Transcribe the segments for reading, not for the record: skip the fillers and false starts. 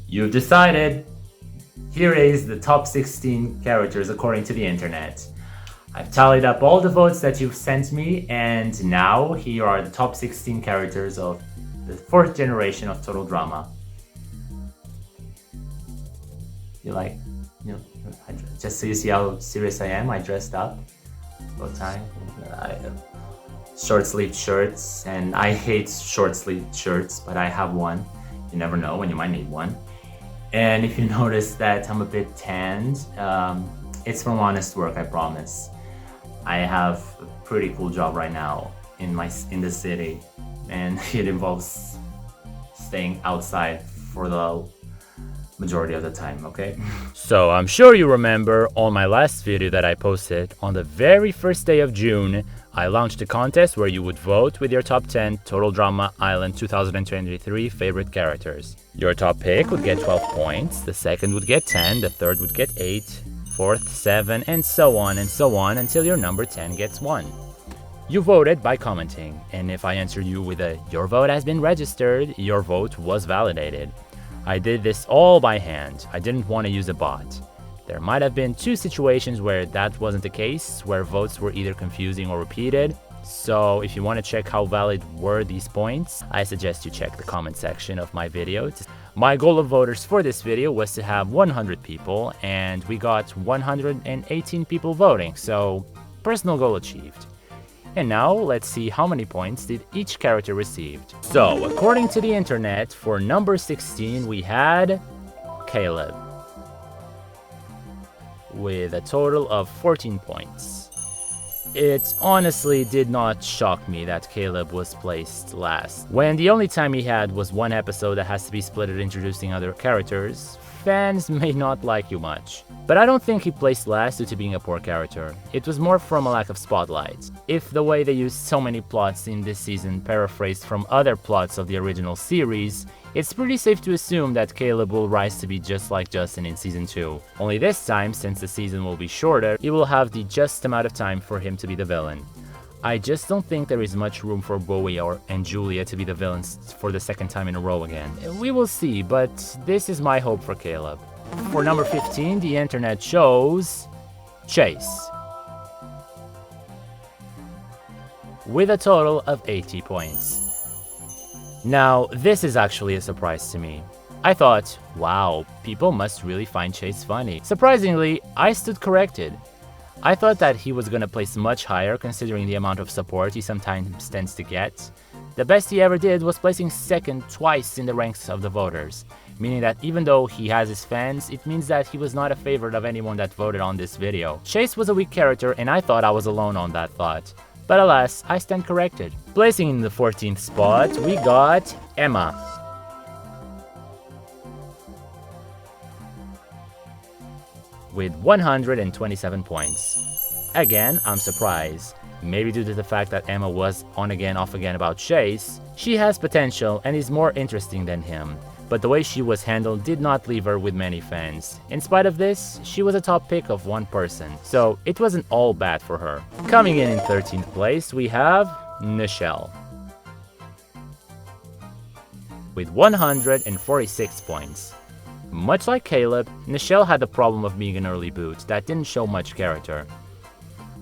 You've decided. Here is the top 16 characters according to the internet. I've tallied up all the votes that you've sent me, and now here are the top 16 characters of the 4th generation of Total Drama. You like, just so you see how serious I am, I dressed up. Bow tie, short-sleeved shirts, and I hate short-sleeved shirts, but I have one. You never know when you might need one. And if you notice that I'm a bit tanned, it's from honest work, I promise. I have a pretty cool job right now in the city, and it involves staying outside for the majority of the time, okay? So I'm sure you remember on my last video that I posted on the very first day of June, I launched a contest where you would vote with your top 10 Total Drama Island 2023 favorite characters. Your top pick would get 12 points, the second would get 10, the third would get 8, fourth 7, and so on until your number 10 gets 1. You voted by commenting, and if I answered you with a "your vote has been registered," your vote was validated. I did this all by hand. I didn't want to use a bot. There might have been 2 situations where that wasn't the case, where votes were either confusing or repeated. So if you want to check how valid were these points, I suggest you check the comment section of my video. My goal of voters for this video was to have 100 people, and we got 118 people voting, so personal goal achieved. And now let's see how many points did each character received. So according to the internet, for number 16 we had Caleb with a total of 14 points. It honestly did not shock me that Caleb was placed last, when the only time he had was one episode that has to be split at introducing other characters. Fans may not like you much. But I don't think he placed last due to being a poor character. It was more from a lack of spotlight. If the way they used so many plots in this season paraphrased from other plots of the original series, it's pretty safe to assume that Caleb will rise to be just like Justin in Season 2. Only this time, since the season will be shorter, he will have the just amount of time for him to be the villain. I just don't think there is much room for Bowie and Julia to be the villains for the second time in a row again. We will see, but this is my hope for Caleb. For number 15, the internet chose Chase with a total of 80 points. Now, this is actually a surprise to me. I thought, wow, people must really find Chase funny. Surprisingly, I stood corrected. I thought that he was gonna place much higher considering the amount of support he sometimes tends to get. The best he ever did was placing second twice in the ranks of the voters, meaning that even though he has his fans, it means that he was not a favorite of anyone that voted on this video. Chase was a weak character and I thought I was alone on that thought. But alas, I stand corrected. Placing in the 14th spot, we got Emma with 127 points. Again, I'm surprised. Maybe due to the fact that Emma was on again off again about Chase, she has potential and is more interesting than him. But the way she was handled did not leave her with many fans. In spite of this, she was a top pick of one person, so it wasn't all bad for her. Coming in 13th place, we have Nichelle with 146 points. Much like Caleb, Nichelle had the problem of being an early boot that didn't show much character.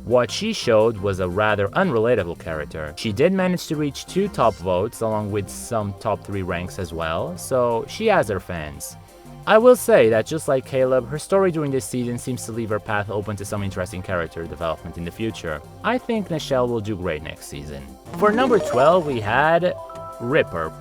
What she showed was a rather unrelatable character. She did manage to reach 2 top votes along with some top 3 ranks as well, so she has her fans. I will say that just like Caleb, her story during this season seems to leave her path open to some interesting character development in the future. I think Nichelle will do great next season. For number 12, we had Ripper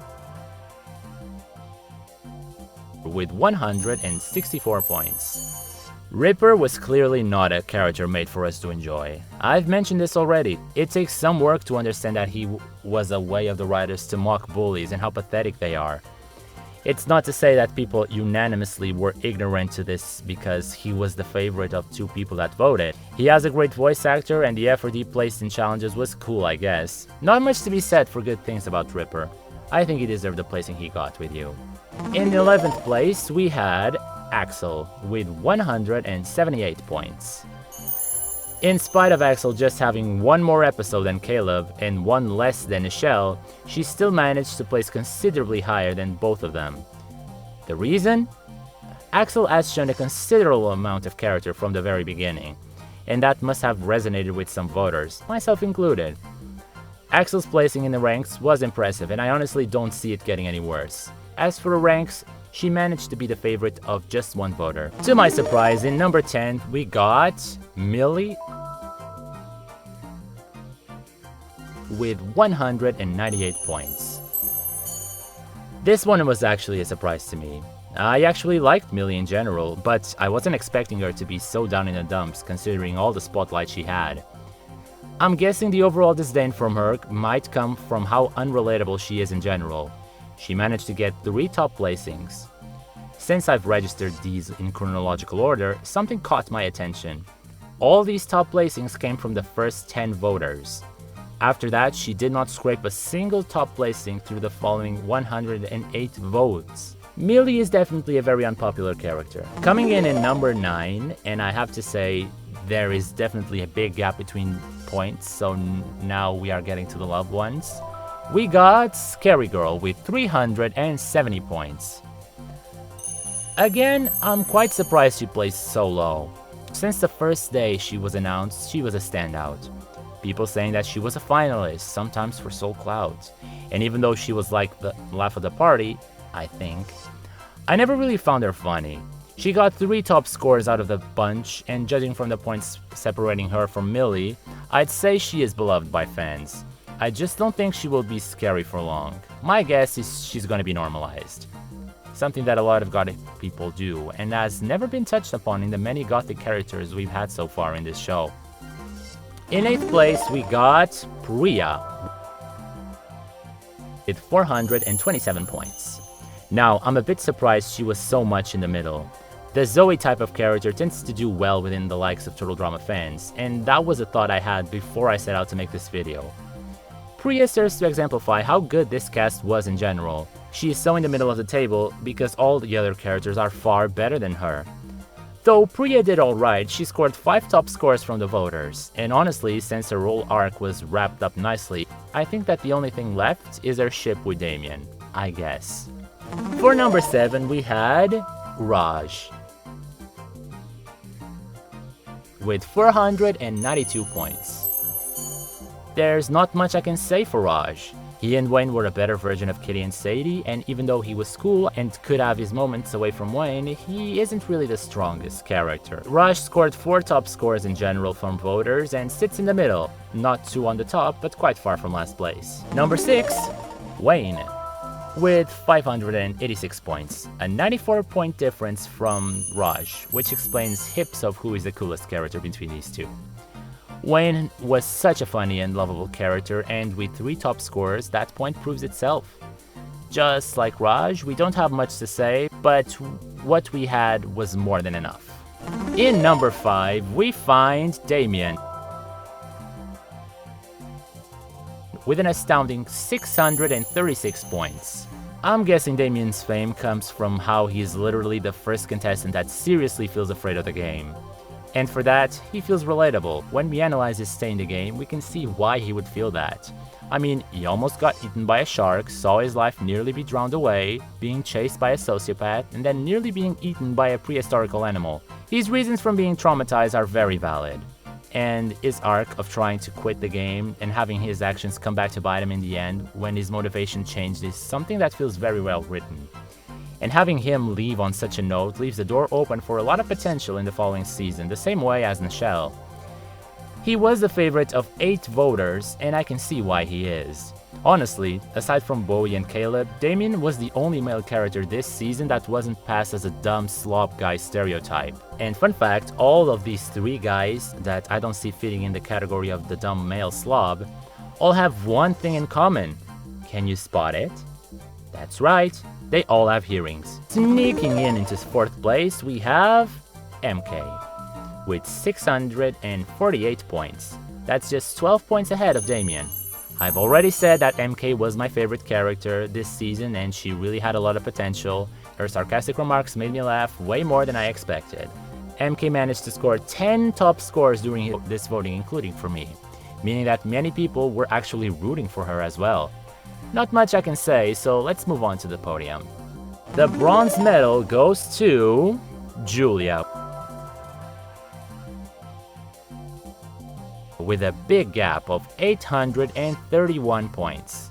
with 164 points. Ripper was clearly not a character made for us to enjoy. I've mentioned this already. It takes some work to understand that he was a way of the writers to mock bullies and how pathetic they are. It's not to say that people unanimously were ignorant to this because he was the favorite of 2 people that voted. He has a great voice actor and the effort he placed in challenges was cool, I guess. Not much to be said for good things about Ripper. I think he deserved the placing he got with you. In 11th place, we had Axel with 178 points. In spite of Axel just having 1 more episode than Caleb and 1 less than Nichelle, she still managed to place considerably higher than both of them. The reason? Axel has shown a considerable amount of character from the very beginning, and that must have resonated with some voters, myself included. Axel's placing in the ranks was impressive, and I honestly don't see it getting any worse. As for the ranks, she managed to be the favorite of just one voter. To my surprise, in number 10, we got Millie with 198 points. This one was actually a surprise to me. I actually liked Millie in general, but I wasn't expecting her to be so down in the dumps considering all the spotlight she had. I'm guessing the overall disdain from her might come from how unrelatable she is in general. She managed to get 3 top placings. Since I've registered these in chronological order, something caught my attention. All these top placings came from the first 10 voters. After that, she did not scrape a single top placing through the following 108 votes. Millie is definitely a very unpopular character. Coming in number 9, and I have to say, there is definitely a big gap between points, so now we are getting to the loved ones. We got Scary Girl with 370 points. Again, I'm quite surprised she placed so low. Since the first day she was announced, she was a standout. People saying that she was a finalist, sometimes for Soul Cloud. And even though she was like the laugh of the party, I think, I never really found her funny. She got 3 top scores out of the bunch, and judging from the points separating her from Millie, I'd say she is beloved by fans. I just don't think she will be scary for long. My guess is she's gonna be normalized. Something that a lot of gothic people do, and has never been touched upon in the many gothic characters we've had so far in this show. In 8th place, we got Priya with 427 points. Now, I'm a bit surprised she was so much in the middle. The Zoe type of character tends to do well within the likes of Total Drama fans, and that was a thought I had before I set out to make this video. Priya serves to exemplify how good this cast was in general. She is so in the middle of the table because all the other characters are far better than her. Though Priya did alright, she scored 5 top scores from the voters, and honestly, since her role arc was wrapped up nicely, I think that the only thing left is her ship with Damien, I guess. For number 7, we had Raj with 492 points. There's not much I can say for Raj. He and Wayne were a better version of Kitty and Sadie, and even though he was cool and could have his moments away from Wayne, he isn't really the strongest character. Raj scored 4 top scores in general from voters and sits in the middle, not too on the top, but quite far from last place. Number 6, Wayne with 586 points, a 94-point difference from Raj, which explains hips of who is the coolest character between these two. Wayne was such a funny and lovable character, and with 3 top scores, that point proves itself. Just like Raj, we don't have much to say, but what we had was more than enough. In number 5, we find Damien with an astounding 636 points. I'm guessing Damien's fame comes from how he is literally the first contestant that seriously feels afraid of the game. And for that, he feels relatable. When we analyze his stay in the game, we can see why he would feel that. I mean, he almost got eaten by a shark, saw his life nearly be drowned away, being chased by a sociopath, and then nearly being eaten by a prehistorical animal. His reasons for being traumatized are very valid. And his arc of trying to quit the game and having his actions come back to bite him in the end when his motivation changed is something that feels very well written. And having him leave on such a note leaves the door open for a lot of potential in the following season, the same way as Nichelle. He was the favorite of 8 voters, and I can see why he is. Honestly, aside from Bowie and Caleb, Damien was the only male character this season that wasn't passed as a dumb slob guy stereotype. And fun fact, all of these 3 guys that I don't see fitting in the category of the dumb male slob all have one thing in common. Can you spot it? That's right. They all have hearings. Sneaking into 4th place, we have MK with 648 points. That's just 12 points ahead of Damien. I've already said that MK was my favorite character this season, and she really had a lot of potential. Her sarcastic remarks made me laugh way more than I expected. MK managed to score 10 top scores during this voting, including for me, meaning that many people were actually rooting for her as well. Not much I can say, so let's move on to the podium. The bronze medal goes to Julia, with a big gap of 831 points.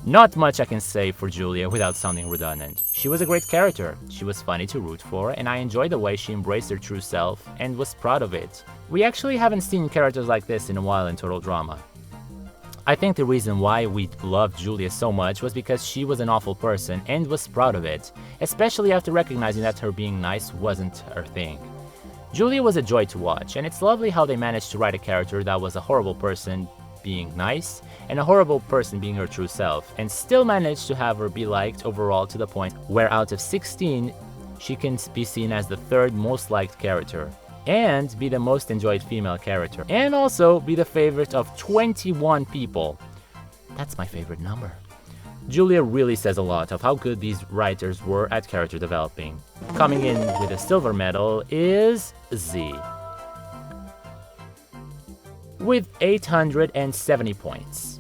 Not much I can say for Julia without sounding redundant. She was a great character, she was funny to root for, and I enjoyed the way she embraced her true self and was proud of it. We actually haven't seen characters like this in a while in Total Drama. I think the reason why we loved Julia so much was because she was an awful person and was proud of it, especially after recognizing that her being nice wasn't her thing. Julia was a joy to watch, and it's lovely how they managed to write a character that was a horrible person being nice, and a horrible person being her true self, and still managed to have her be liked overall to the point where out of 16, she can be seen as the third most liked character, and be the most enjoyed female character, and also be the favorite of 21 people. That's my favorite number. Julia really says a lot of how good these writers were at character developing. Coming in with a silver medal is Z, with 870 points.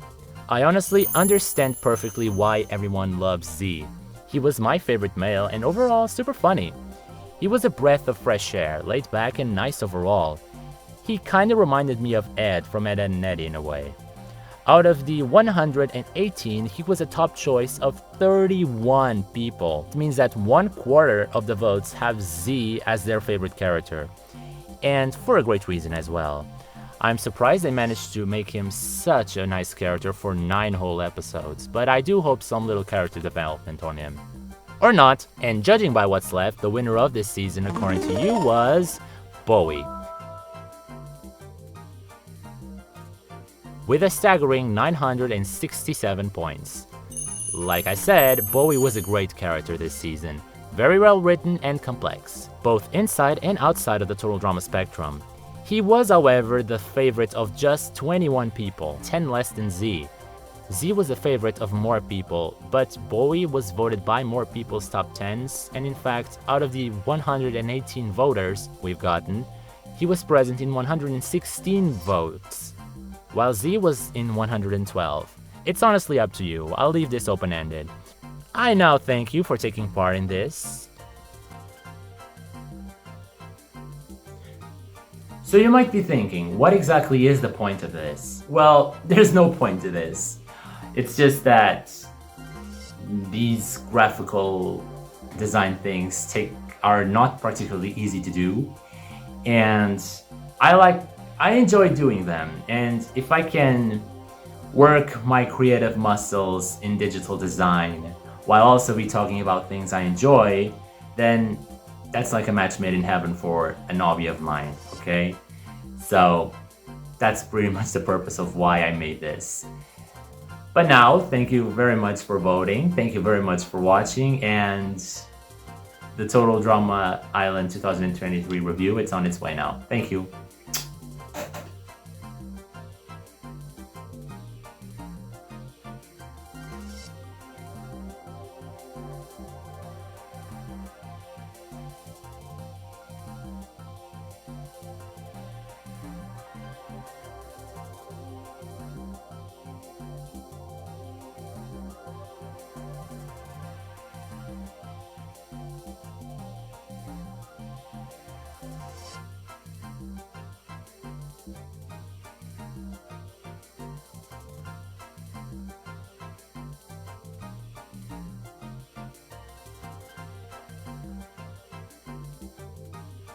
I honestly understand perfectly why everyone loves Z. He was my favorite male and overall super funny. He was a breath of fresh air, laid back and nice overall. He kinda reminded me of Ed from Ed, Edd n Eddy in a way. Out of the 118, he was a top choice of 31 people. It means that 1/4 of the votes have Z as their favorite character. And for a great reason as well. I'm surprised they managed to make him such a nice character for 9 whole episodes, but I do hope some little character development on him. Or not, and judging by what's left, the winner of this season according to you was Bowie, with a staggering 967 points. Like I said, Bowie was a great character this season, very well written and complex, both inside and outside of the Total Drama spectrum. He was, however, the favorite of just 21 people, 10 less than Z. Z was the favorite of more people, but Bowie was voted by more people's top 10s, and in fact, out of the 118 voters we've gotten, he was present in 116 votes, while Z was in 112. It's honestly up to you, I'll leave this open-ended. I now thank you for taking part in this. So you might be thinking, what exactly is the point of this? Well, there's no point to this. It's just that these graphical design things are not particularly easy to do, and I enjoy doing them. And if I can work my creative muscles in digital design while also be talking about things I enjoy, then that's like a match made in heaven for an hobby of mine, okay? So that's pretty much the purpose of why I made this. But now, thank you very much for voting, thank you very much for watching, and the Total Drama Island 2023 review, it's on its way now. Thank you.